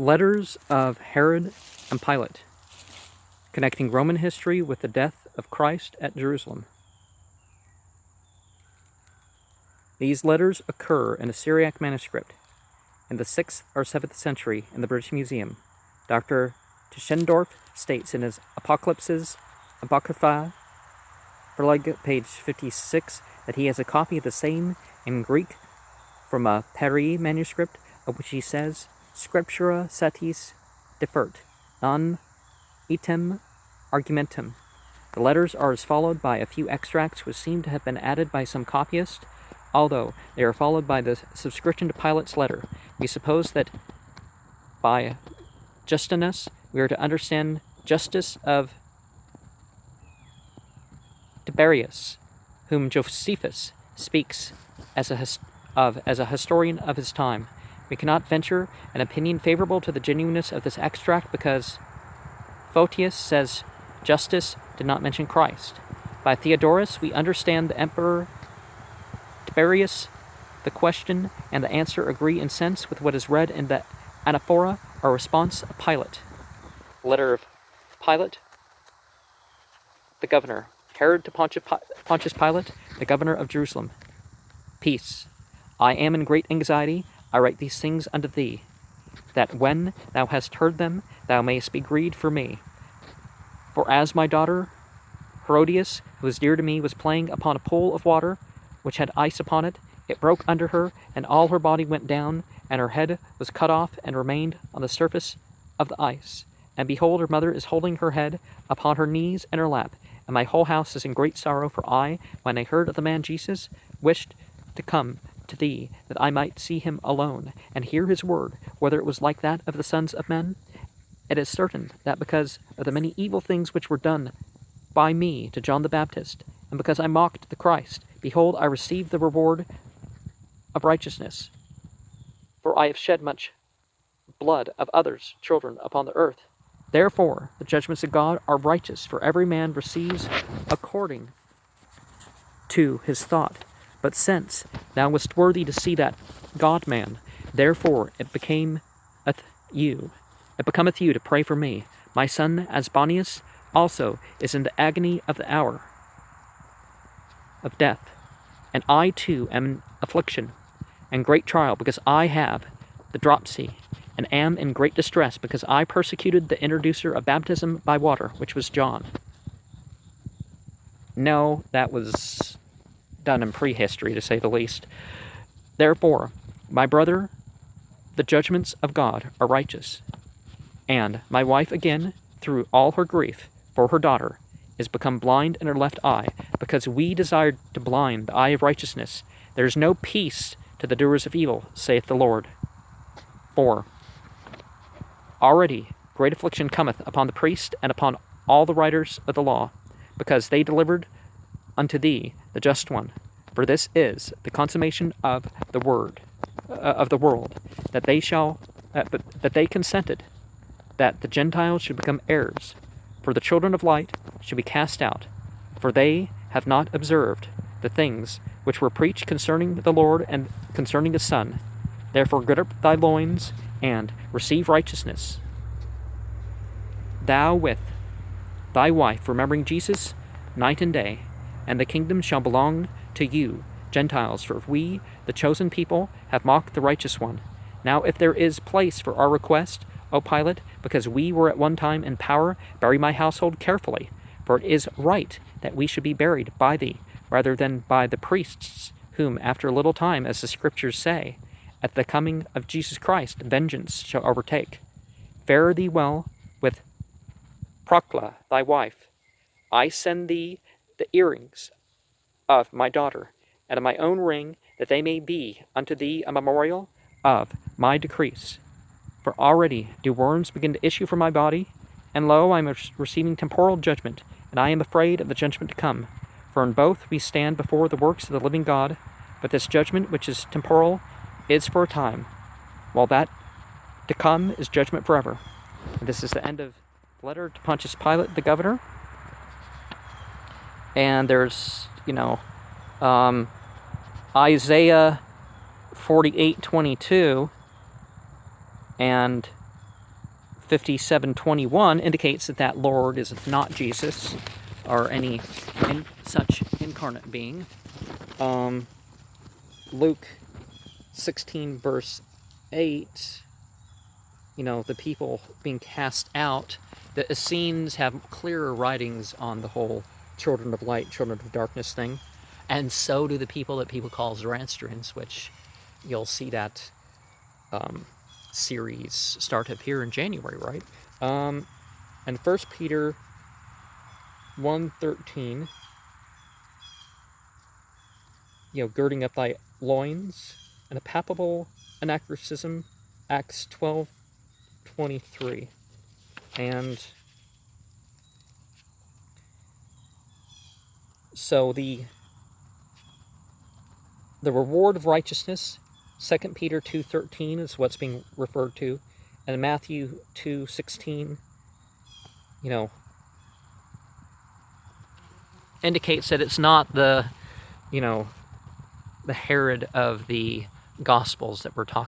Letters of Herod and Pilate, connecting Roman history with the death of Christ at Jerusalem. These letters occur in a Syriac manuscript in the 6th or 7th century in the British Museum. Dr. Tischendorf states in his Apocalypses, Apocrypha, page 56, that he has a copy of the same in Greek from a Paris manuscript, of which he says, Scriptura satis defert, non item argumentum. The letters are as followed by a few extracts which seem to have been added by some copyist, although they are followed by the subscription to Pilate's letter. We suppose that by Justinus we are to understand Justus of Tiberius, whom Josephus speaks as a historian of his time. We cannot venture an opinion favorable to the genuineness of this extract because Photius says Justus did not mention Christ. By Theodorus we understand the Emperor Tiberius. The question and the answer agree in sense with what is read in the anaphora or response of Pilate. Letter of Pilate, the governor. Herod to Pontius Pilate, the governor of Jerusalem. Peace. I am in great anxiety. I write these things unto thee, that when thou hast heard them, thou mayest be grieved for me. For as my daughter Herodias, who was dear to me, was playing upon a pool of water, which had ice upon it, it broke under her, and all her body went down, and her head was cut off, and remained on the surface of the ice. And behold, her mother is holding her head upon her knees and her lap, and my whole house is in great sorrow, for I, when I heard of the man Jesus, wished to come to thee, that I might see him alone, and hear his word, whether it was like that of the sons of men. It is certain that because of the many evil things which were done by me to John the Baptist, and because I mocked the Christ, behold, I received the reward of righteousness. For I have shed much blood of others' children upon the earth. Therefore the judgments of God are righteous, for every man receives according to his thought. But since thou wast worthy to see that God-man, therefore it becometh you to pray for me. My son Asbanius also is in the agony of the hour of death, and I too am in affliction and great trial, because I have the dropsy, and am in great distress, because I persecuted the introducer of baptism by water, which was John. No, that was done in prehistory, to say the least. Therefore, my brother, the judgments of God are righteous. And my wife again, through all her grief for her daughter, is become blind in her left eye, because we desired to blind the eye of righteousness. There is no peace to the doers of evil, saith the Lord. For already great affliction cometh upon the priest and upon all the writers of the law, because they delivered unto thee the just one. For this is the consummation of the word of the world, that they consented that the Gentiles should become heirs, for the children of light should be cast out. For they have not observed the things which were preached concerning the Lord and concerning his Son. Therefore gird up thy loins, and receive righteousness, thou with thy wife, remembering Jesus night and day. And the kingdom shall belong to you, Gentiles, for we, the chosen people, have mocked the righteous one. Now if there is place for our request, O Pilate, because we were at one time in power, bury my household carefully, for it is right that we should be buried by thee, rather than by the priests, whom after a little time, as the Scriptures say, at the coming of Jesus Christ vengeance shall overtake. Fare thee well with Procla thy wife. I send thee the earrings of my daughter, and of my own ring, that they may be unto thee a memorial of my decrease. For already do worms begin to issue from my body, and lo, I am receiving temporal judgment, and I am afraid of the judgment to come. For in both we stand before the works of the living God, but this judgment which is temporal is for a time, while that to come is judgment forever. And this is the end of the letter to Pontius Pilate, the governor. And there's, Isaiah 48:22, and 57:21 indicates that Lord is not Jesus or any such incarnate being. Luke 16 verse 8, the people being cast out, the Essenes have clearer writings on the whole children of light, children of darkness thing. And so do the people that people call Zoroastrians, which you'll see that series start to appear in January, right? And 1 Peter 1:13, girding up thy loins, and a palpable anachronism, Acts 12:23. And so the reward of righteousness, 2 Peter 2:13 is what's being referred to, and Matthew 2:16, indicates that it's not the Herod of the Gospels that we're talking